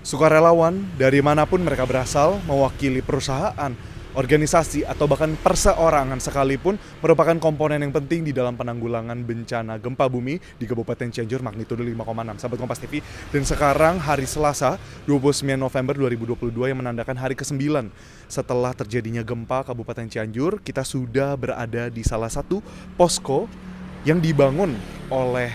Sukarelawan dari manapun mereka berasal, mewakili perusahaan, organisasi, atau bahkan perseorangan sekalipun merupakan komponen yang penting di dalam penanggulangan bencana gempa bumi di Kabupaten Cianjur magnitudo 5,6. Sahabat Kompas TV, dan sekarang hari Selasa 29 November 2022 yang menandakan hari ke-9 setelah terjadinya gempa Kabupaten Cianjur, kita sudah berada di salah satu posko yang dibangun oleh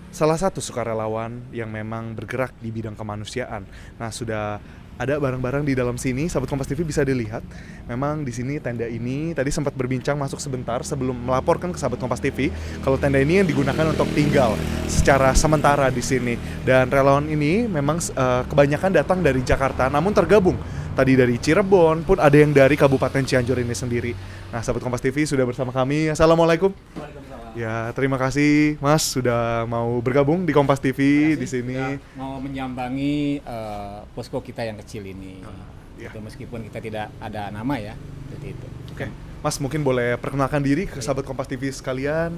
salah satu sukarelawan yang memang bergerak di bidang kemanusiaan. Nah, sudah ada barang-barang di dalam sini, sahabat Kompas TV bisa dilihat. Memang di sini tenda ini tadi sempat berbincang masuk sebentar sebelum melaporkan ke sahabat Kompas TV kalau tenda ini yang digunakan untuk tinggal secara sementara di sini. Dan relawan ini memang kebanyakan datang dari Jakarta, namun tergabung tadi dari Cirebon, pun ada yang dari Kabupaten Cianjur ini sendiri. Nah, sahabat Kompas TV sudah bersama kami. Assalamualaikum. Ya, terima kasih Mas sudah mau bergabung di Kompas TV di sini. Mau menyambangi posko kita yang kecil ini. Ya. Gitu, meskipun kita tidak ada nama ya, seperti itu. Oke. Mas mungkin boleh perkenalkan diri ke sahabat Kompas TV sekalian.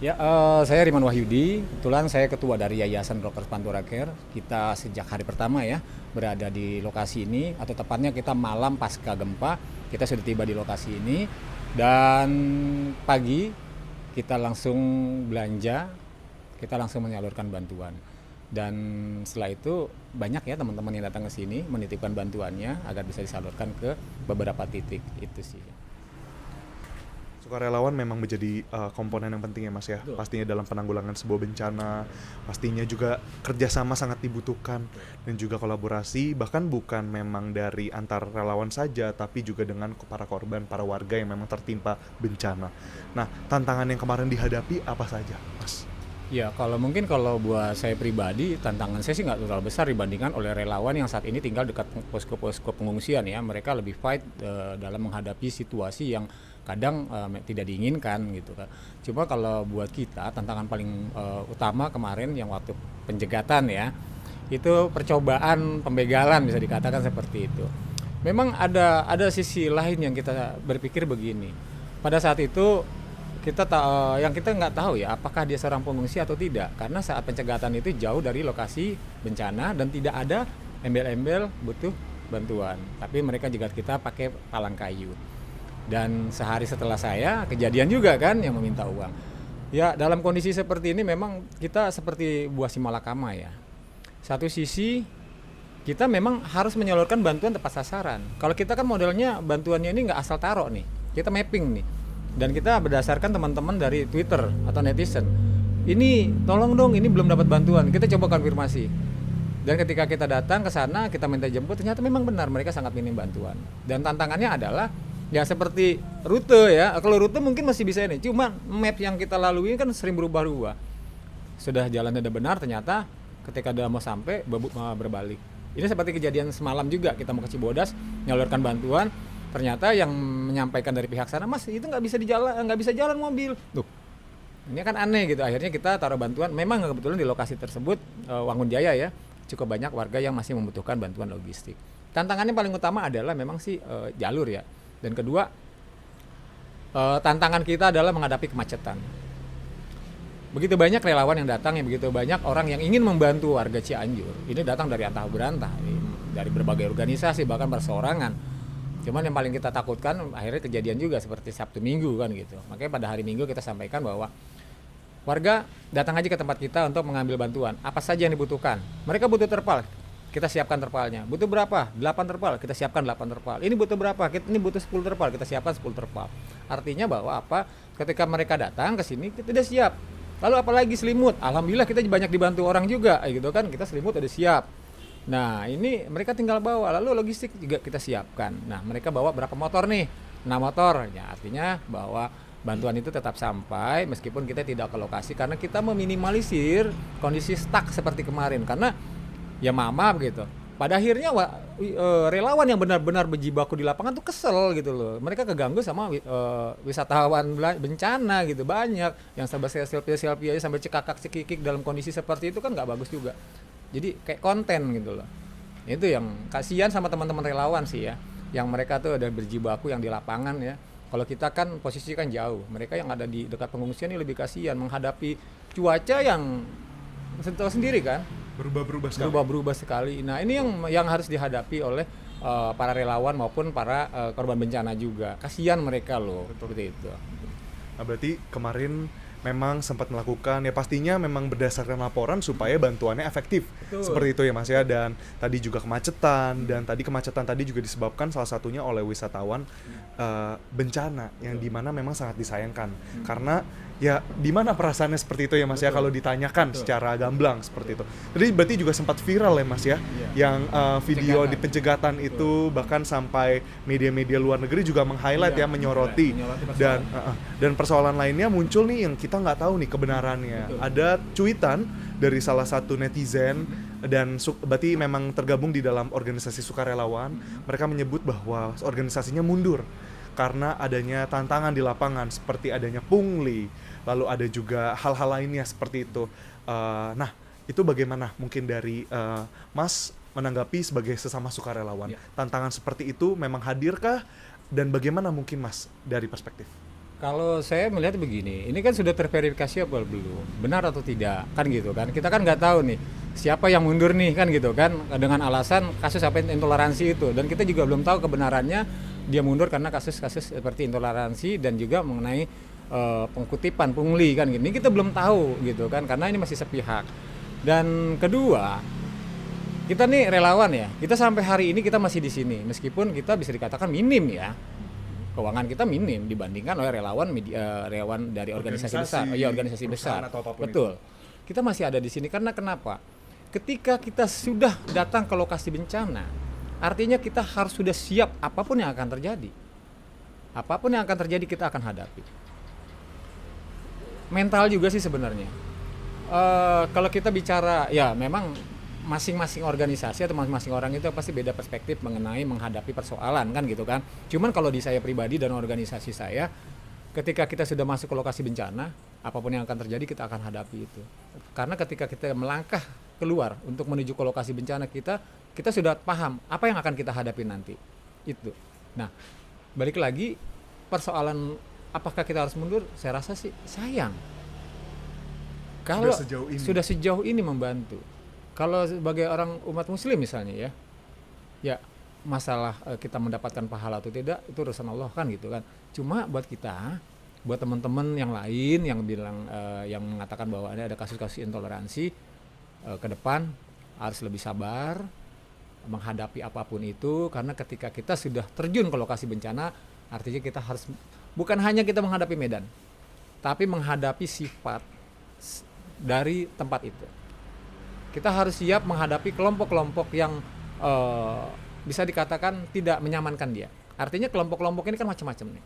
Ya, saya Riman Wahyudi. Kebetulan saya ketua dari Yayasan Rockers Pantura Care. Kita sejak hari pertama ya berada di lokasi ini, atau tepatnya kita malam pasca gempa kita sudah tiba di lokasi ini, dan pagi kita langsung belanja, kita langsung menyalurkan bantuan. Dan setelah itu banyak ya teman-teman yang datang ke sini menitipkan bantuannya agar bisa disalurkan ke beberapa titik, itu sih. Sukarelawan memang menjadi komponen yang penting ya Mas ya. Betul. Pastinya dalam penanggulangan sebuah bencana, pastinya juga kerjasama sangat dibutuhkan, dan juga kolaborasi, bahkan bukan memang dari antar relawan saja, tapi juga dengan para korban, para warga yang memang tertimpa bencana. Nah, tantangan yang kemarin dihadapi apa saja Mas? Ya, kalau buat saya pribadi, tantangan saya sih nggak terlalu besar dibandingkan oleh relawan yang saat ini tinggal dekat posko-posko pengungsian ya. Mereka lebih fight dalam menghadapi situasi yang kadang tidak diinginkan gitu kan. Cuma kalau buat kita, tantangan paling utama kemarin yang waktu penjegatan ya, itu percobaan pembegalan, bisa dikatakan seperti itu. Memang ada sisi lain yang kita berpikir begini. Pada saat itu yang kita nggak tahu ya apakah dia seorang pengungsi atau tidak, karena saat pencegatan itu jauh dari lokasi bencana dan tidak ada embel-embel butuh bantuan, tapi mereka juga kita pakai palang kayu. Dan sehari setelah saya kejadian juga kan yang meminta uang ya. Dalam kondisi seperti ini memang kita seperti buah si malakama ya. Satu sisi kita memang harus menyalurkan bantuan tepat sasaran. Kalau kita kan modelnya bantuannya ini nggak asal taruh nih, kita mapping nih. Dan kita berdasarkan teman-teman dari Twitter atau netizen, ini tolong dong, ini belum dapat bantuan, kita coba konfirmasi. Dan ketika kita datang ke sana, kita minta jemput, ternyata memang benar mereka sangat minim bantuan. Dan tantangannya adalah ya seperti rute ya. Kalau rute mungkin masih bisa ini, cuma map yang kita lalui kan sering berubah-ubah. Sudah jalan udah benar, ternyata ketika udah mau sampai berbalik. Ini seperti kejadian semalam juga, kita mau ke Cibodas nyalurkan bantuan. Ternyata yang menyampaikan dari pihak sana, Mas itu nggak bisa jalan mobil. Tuh, ini kan aneh gitu. Akhirnya kita taruh bantuan. Memang kebetulan di lokasi tersebut Wangun Jaya ya, cukup banyak warga yang masih membutuhkan bantuan logistik. Tantangannya paling utama adalah memang sih jalur ya. Dan kedua, tantangan kita adalah menghadapi kemacetan. Begitu banyak relawan yang datang, begitu banyak orang yang ingin membantu warga Cianjur. Ini datang dari antah berantah, dari berbagai organisasi bahkan perseorangan. Cuman yang paling kita takutkan akhirnya kejadian juga seperti Sabtu Minggu kan gitu. Makanya pada hari Minggu kita sampaikan bahwa warga datang aja ke tempat kita untuk mengambil bantuan. Apa saja yang dibutuhkan. Mereka butuh terpal, kita siapkan terpalnya. Butuh berapa? 8 terpal, kita siapkan 8 terpal. Ini butuh berapa? Ini butuh 10 terpal, kita siapkan 10 terpal. Artinya bahwa ketika mereka datang ke sini kita udah siap. Lalu apalagi selimut. Alhamdulillah kita banyak dibantu orang juga gitu kan. Kita selimut udah siap. Nah, ini mereka tinggal bawa, lalu logistik juga kita siapkan. Nah, mereka bawa berapa motor nih? 6 motor. Ya, artinya bahwa bantuan itu tetap sampai meskipun kita tidak ke lokasi, karena kita meminimalisir kondisi stuck seperti kemarin. Karena ya maaf gitu. Pada akhirnya relawan yang benar-benar berjibaku di lapangan tuh kesel gitu loh. Mereka keganggu sama wisatawan bencana gitu, banyak yang sampai selfie aja sampai cekikik dalam kondisi seperti itu kan nggak bagus juga. Jadi kayak konten gitu loh. Itu yang kasihan sama teman-teman relawan sih ya, yang mereka tuh udah berjibaku yang di lapangan ya. Kalau kita kan posisi kan jauh, mereka yang ada di dekat pengungsian ini lebih kasihan menghadapi cuaca yang tahu sendiri kan. Berubah-berubah sekali. berubah-berubah sekali. Nah, ini yang harus dihadapi oleh para relawan maupun para korban bencana juga. Kasihan mereka loh, seperti itu. Nah, berarti kemarin memang sempat melakukan, ya pastinya memang berdasarkan laporan supaya bantuannya efektif. Betul. Seperti itu ya Mas ya. Dan tadi juga kemacetan, dan tadi kemacetan tadi juga disebabkan salah satunya oleh wisatawan bencana, yang dimana memang sangat disayangkan. Karena ya dimana perasaannya seperti itu ya Mas ya, kalau ditanyakan secara gamblang seperti itu. Jadi berarti juga sempat viral ya Mas ya, yang video di pencegatan itu, bahkan sampai media-media luar negeri juga meng-highlight ya, menyoroti. Dan persoalan lainnya muncul nih yang kita nggak tahu nih kebenarannya. Ada cuitan dari salah satu netizen, dan berarti memang tergabung di dalam organisasi sukarelawan. Mereka menyebut bahwa organisasinya mundur karena adanya tantangan di lapangan, seperti adanya pungli, lalu ada juga hal-hal lainnya seperti itu. Nah, itu bagaimana mungkin dari Mas menanggapi sebagai sesama sukarelawan? Tantangan seperti itu memang hadirkah, dan bagaimana mungkin Mas dari perspektif? Kalau saya melihat begini, ini kan sudah terverifikasi apa belum, benar atau tidak, kan gitu kan. Kita kan nggak tahu nih siapa yang mundur nih, kan gitu kan, dengan alasan kasus apa intoleransi itu, dan kita juga belum tahu kebenarannya dia mundur karena kasus-kasus seperti intoleransi dan juga mengenai pengkutipan, pungli kan gitu. Ini kita belum tahu gitu kan, karena ini masih sepihak. Dan kedua, kita nih relawan ya, kita sampai hari ini kita masih di sini, meskipun kita bisa dikatakan minim ya. Keuangan kita minim dibandingkan oleh relawan dari organisasi besar. Ya, organisasi besar. Betul. Kita masih ada di sini karena kenapa? Ketika kita sudah datang ke lokasi bencana, artinya kita harus sudah siap apapun yang akan terjadi. Apapun yang akan terjadi kita akan hadapi. Mental juga sih sebenarnya. Kalau kita bicara, ya memang masing-masing organisasi atau masing-masing orang itu pasti beda perspektif mengenai menghadapi persoalan kan gitu kan. Cuman kalau di saya pribadi dan organisasi saya, ketika kita sudah masuk ke lokasi bencana, apapun yang akan terjadi kita akan hadapi itu. Karena ketika kita melangkah keluar untuk menuju ke lokasi bencana, kita sudah paham apa yang akan kita hadapi nanti. Itu. Nah, balik lagi persoalan apakah kita harus mundur? Saya rasa sih sayang. Kalau sudah sejauh ini membantu. Kalau sebagai orang umat muslim misalnya ya masalah kita mendapatkan pahala atau tidak itu urusan Allah kan gitu kan. Cuma buat kita, buat teman-teman yang lain yang bilang yang mengatakan bahwa ada kasus-kasus intoleransi, ke depan harus lebih sabar menghadapi apapun itu, karena ketika kita sudah terjun ke lokasi bencana, artinya kita harus bukan hanya kita menghadapi medan, tapi menghadapi sifat dari tempat itu. Kita harus siap menghadapi kelompok-kelompok yang bisa dikatakan tidak menyamankan dia. Artinya kelompok-kelompok ini kan macam-macam nih.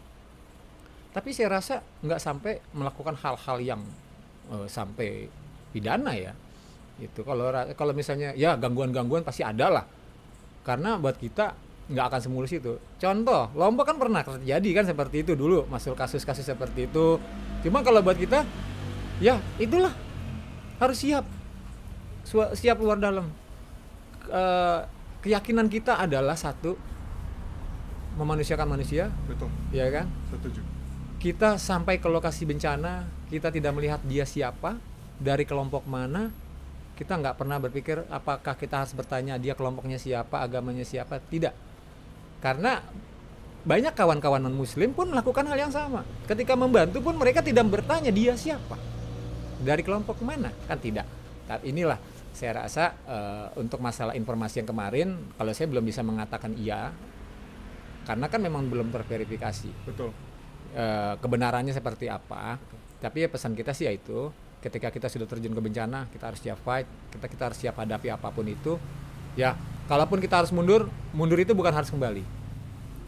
Tapi saya rasa nggak sampai melakukan hal-hal yang sampai pidana ya. Itu kalau misalnya ya gangguan-gangguan pasti ada lah. Karena buat kita nggak akan semulus itu. Contoh, Lombok kan pernah terjadi kan seperti itu dulu, masuk kasus-kasus seperti itu. Cuma kalau buat kita, ya itulah harus siap luar dalam. Keyakinan kita adalah satu, memanusiakan manusia. Betul. Ya kan? Setuju. Kita sampai ke lokasi bencana, kita tidak melihat dia siapa, dari kelompok mana. Kita nggak pernah berpikir apakah kita harus bertanya dia kelompoknya siapa, agamanya siapa. Tidak. Karena banyak kawan-kawan non-muslim pun melakukan hal yang sama. Ketika membantu pun mereka tidak bertanya dia siapa, dari kelompok mana, kan tidak. Tapi inilah saya rasa untuk masalah informasi yang kemarin, kalau saya belum bisa mengatakan iya, karena kan memang belum terverifikasi. Betul. Kebenarannya seperti apa. Tapi ya pesan kita sih yaitu, ketika kita sudah terjun ke bencana, kita harus siap fight, kita harus siap hadapi apapun itu. Ya, kalaupun kita harus mundur itu bukan harus kembali.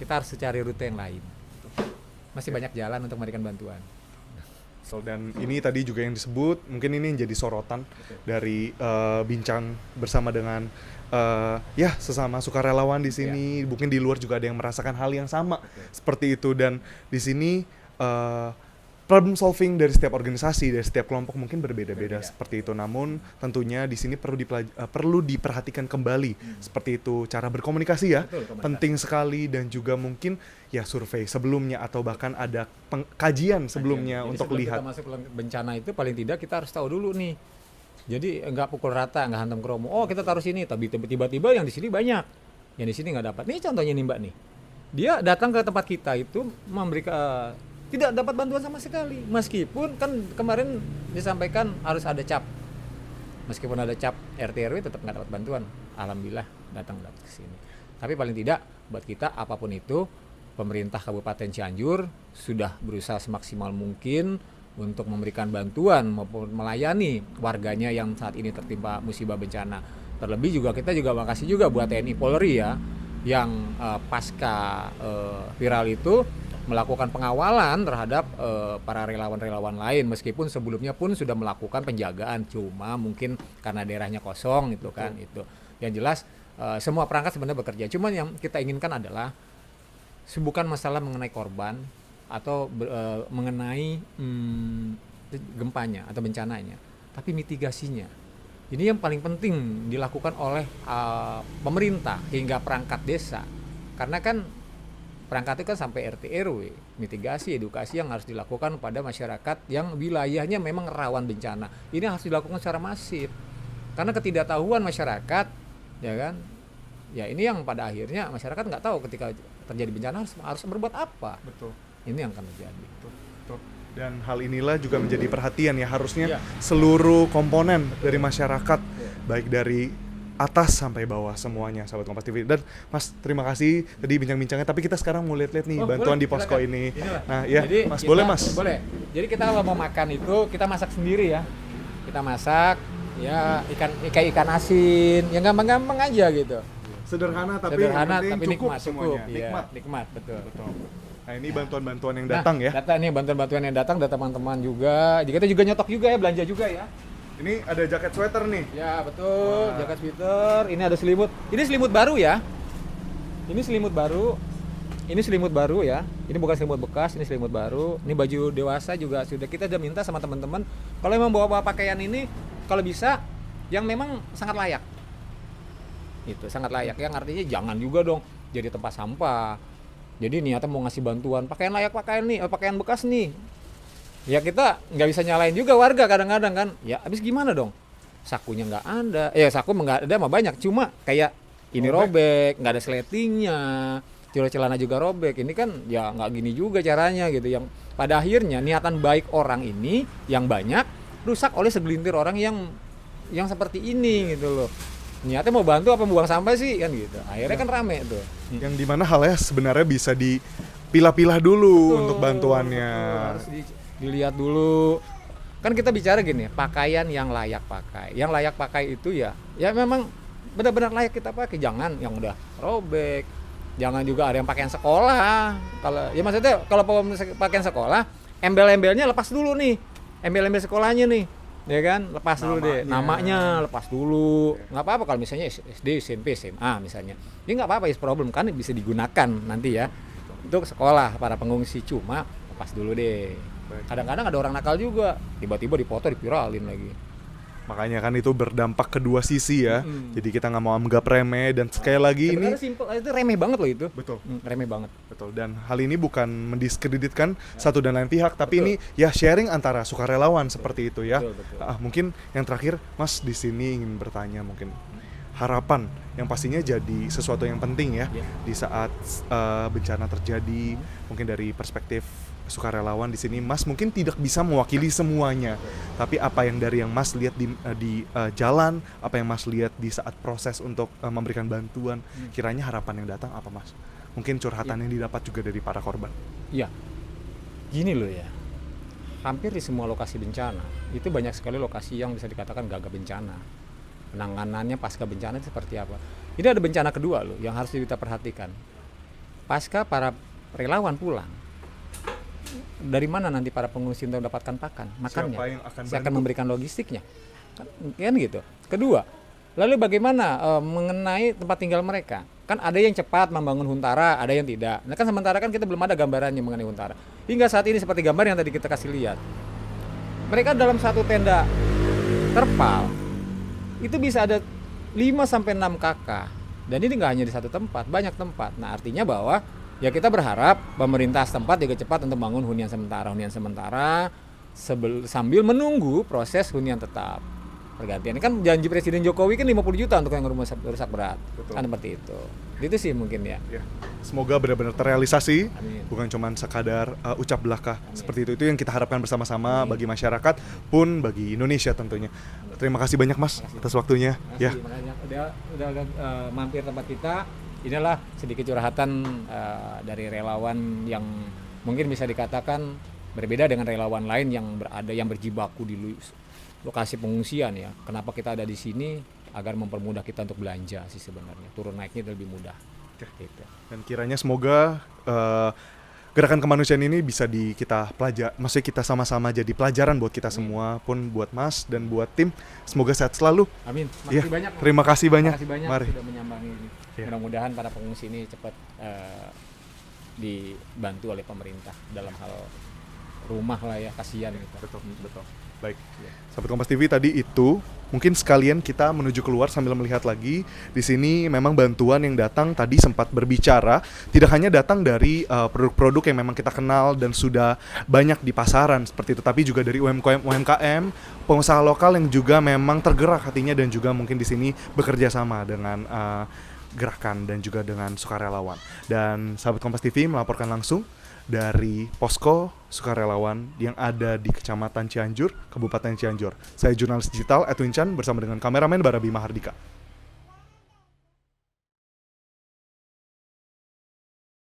Kita harus cari rute yang lain. Masih banyak jalan untuk memberikan bantuan. Dan ini tadi juga yang disebut, mungkin ini yang jadi sorotan dari bincang bersama dengan ya sesama sukarelawan di sini. Mungkin di luar juga ada yang merasakan hal yang sama seperti itu. Dan di sini problem solving dari setiap organisasi, dari setiap kelompok mungkin berbeda-beda seperti itu. Namun tentunya di sini perlu diperhatikan kembali seperti itu, cara berkomunikasi ya. Betul, penting sekali. Dan juga mungkin ya survei sebelumnya atau bahkan ada kajian sebelumnya. Jadi untuk lihat. Kita masuk bencana itu paling tidak kita harus tahu dulu nih Jadi nggak pukul rata, nggak hantam kromo. Oh kita taruh sini, tapi tiba-tiba yang di sini banyak, yang di sini nggak dapat. Nih contohnya nih Mbak nih, dia datang ke tempat kita itu memberikan tidak dapat bantuan sama sekali. Meskipun kan kemarin disampaikan harus ada cap, meskipun ada cap RT RW tetap nggak dapat bantuan. Alhamdulillah datang ke sini. Tapi paling tidak buat kita apapun itu, pemerintah Kabupaten Cianjur sudah berusaha semaksimal mungkin untuk memberikan bantuan maupun melayani warganya yang saat ini tertimpa musibah bencana. Terlebih juga kita juga makasih juga buat TNI Polri ya, yang pasca viral itu melakukan pengawalan terhadap para relawan-relawan lain, meskipun sebelumnya pun sudah melakukan penjagaan, cuma mungkin karena daerahnya kosong itu kan. Itu yang jelas semua perangkat sebenarnya bekerja, cuman yang kita inginkan adalah bukan masalah mengenai korban atau mengenai gempanya atau bencananya, tapi mitigasinya. Ini yang paling penting dilakukan oleh pemerintah hingga perangkat desa, karena kan perangkat itu kan sampai RT RW, mitigasi edukasi yang harus dilakukan pada masyarakat yang wilayahnya memang rawan bencana. Ini harus dilakukan secara masif, karena ketidaktahuan masyarakat, ya kan, ya ini yang pada akhirnya masyarakat nggak tahu ketika terjadi bencana harus berbuat apa. Betul. Ini yang akan terjadi. Betul. Dan hal inilah juga menjadi perhatian ya, harusnya Ya. seluruh komponen dari masyarakat, baik dari atas sampai bawah semuanya, sahabat Kompas TV. Dan Mas, terima kasih tadi bincang-bincangnya, tapi kita sekarang mau lihat-lihat nih bantuan boleh, di posko silakan. ini. Inilah. Nah, ya, Jadi Mas, boleh Mas? Boleh. Jadi kita kalau mau makan itu kita masak sendiri ya. Kita masak ya ikan asin, yang gampang-gampang aja gitu. Sederhana tapi Sederhana yang penting tapi cukup nikmat, semuanya. Iya, nikmat, betul. Betul. Nah, ini bantuan-bantuan yang datang ya. Data nih bantuan-bantuan yang datang, data teman-teman juga. Kita juga nyetok juga ya, belanja juga ya. Ini ada jaket sweater nih. Ya betul, jaket sweater. Ini ada selimut. Ini selimut baru ya. Ini selimut baru. Ini selimut baru ya. Ini bukan selimut bekas, ini selimut baru. Ini baju dewasa juga sudah kita udah minta sama teman-teman. Kalau memang bawa pakaian ini, kalau bisa yang memang sangat layak. Itu sangat layak. Yang artinya jangan juga dong jadi tempat sampah. Jadi niatnya mau ngasih bantuan, pakaian layak pakaian nih, pakaian bekas nih. Ya kita nggak bisa nyalain juga warga kadang-kadang kan. Ya habis gimana dong? Sakunya nggak ada. Saku nggak ada mah banyak. Cuma kayak ini robek, nggak ada sletingnya. Celana juga robek. Ini kan ya nggak gini juga caranya gitu. Yang pada akhirnya niatan baik orang ini yang banyak rusak oleh segelintir orang yang seperti ini gitu loh. Niatnya mau bantu apa buang sampah sih kan gitu. Akhirnya kan rame tuh. Yang dimana halnya sebenarnya bisa dipilah-pilah dulu untuk bantuannya. Betul, harus dilihat dulu. Kan kita bicara gini, pakaian yang layak pakai. Yang layak pakai itu ya memang benar-benar layak kita pakai. Jangan yang udah robek. Jangan juga ada yang pakaian sekolah. Kalau ya maksudnya kalau pakaian sekolah, embel-embelnya lepas dulu nih. Embel-embel sekolahnya nih. Ya kan, lepas dulu deh namanya, lepas dulu. Nggak apa-apa kalau misalnya SD, SMP, SMA misalnya. Ini nggak apa-apa, is problem kan bisa digunakan nanti ya untuk sekolah para pengungsi, cuma lepas dulu deh. Kadang-kadang ada orang nakal juga, tiba-tiba dipoto dipiralin lagi. Makanya kan itu berdampak kedua sisi ya. Jadi kita nggak mau anggap remeh, dan sekali lagi ini sebenarnya simple, itu remeh banget loh itu. betul. Remeh banget. Betul, dan hal ini bukan mendiskreditkan satu dan lain pihak, tapi ini ya sharing antara sukarelawan seperti itu ya. Betul. Mungkin yang terakhir Mas di sini ingin bertanya, mungkin harapan yang pastinya jadi sesuatu yang penting ya di saat bencana terjadi. Mungkin dari perspektif sukarelawan di sini, Mas mungkin tidak bisa mewakili semuanya, tapi apa yang dari yang Mas lihat di jalan, apa yang Mas lihat di saat proses untuk memberikan bantuan, kiranya harapan yang datang apa Mas? Mungkin curhatan yang didapat juga dari para korban. Iya, gini loh ya, hampir di semua lokasi bencana itu banyak sekali lokasi yang bisa dikatakan gagap bencana. Penanganannya pasca bencana itu seperti apa? Ini ada bencana kedua loh yang harus kita perhatikan. Pasca para relawan pulang, dari mana nanti para pengungsi untuk mendapatkan makannya? Siapa yang akan Siapa akan bantu? memberikan logistiknya? Kan gitu. Kedua, lalu bagaimana mengenai tempat tinggal mereka? Kan ada yang cepat membangun huntara, ada yang tidak. Nah kan sementara kan kita belum ada gambarannya mengenai huntara. Hingga saat ini seperti gambar yang tadi kita kasih lihat. Mereka dalam satu tenda terpal itu bisa ada 5-6 kakak. Dan ini nggak hanya di satu tempat, banyak tempat. Nah artinya bahwa ya kita berharap pemerintah setempat juga cepat untuk bangun hunian sementara sambil menunggu proses hunian tetap. pergantian. Kan janji Presiden Jokowi kan 50 juta untuk yang rusak berat. Betul. Kan seperti itu. Itu sih mungkin ya. Ya. Semoga benar-benar terrealisasi, Amin. bukan cuma sekadar ucap belaka. Amin. Seperti itu yang kita harapkan bersama-sama bagi masyarakat pun bagi Indonesia tentunya. Terima kasih banyak Mas atas waktunya. Ya. Makasih, makanya udah mampir tempat kita. Inilah sedikit curhatan dari relawan yang mungkin bisa dikatakan berbeda dengan relawan lain yang berjibaku di lokasi pengungsian ya. Kenapa kita ada di sini? Agar mempermudah kita untuk belanja sih sebenarnya. Turun naiknya lebih mudah. Gitu. Dan kiranya semoga gerakan kemanusiaan ini bisa kita pelajari, maksudnya kita sama-sama jadi pelajaran buat kita semua, pun buat Mas dan buat tim. Semoga sehat selalu. Amin. Ya, Makasih banyak. terima kasih banyak. Terima kasih banyak Mari. sudah menyambangi ini. Ya. Mudah-mudahan para pengungsi ini cepat dibantu oleh pemerintah dalam hal rumah lah ya, kasihan gitu. Betul. Baik. Sahabat Kompas TV, tadi itu mungkin sekalian kita menuju keluar sambil melihat lagi. Di sini memang bantuan yang datang tadi sempat berbicara tidak hanya datang dari produk-produk yang memang kita kenal dan sudah banyak di pasaran seperti itu, tapi juga dari UMKM, pengusaha lokal yang juga memang tergerak hatinya dan juga mungkin di sini bekerja sama dengan gerakan dan juga dengan sukarelawan. Dan sahabat Kompas TV melaporkan langsung dari posko sukarelawan yang ada di Kecamatan Cianjur, Kabupaten Cianjur. Saya jurnalis digital Edwin Chan bersama dengan kameramen Barabi Mahardika.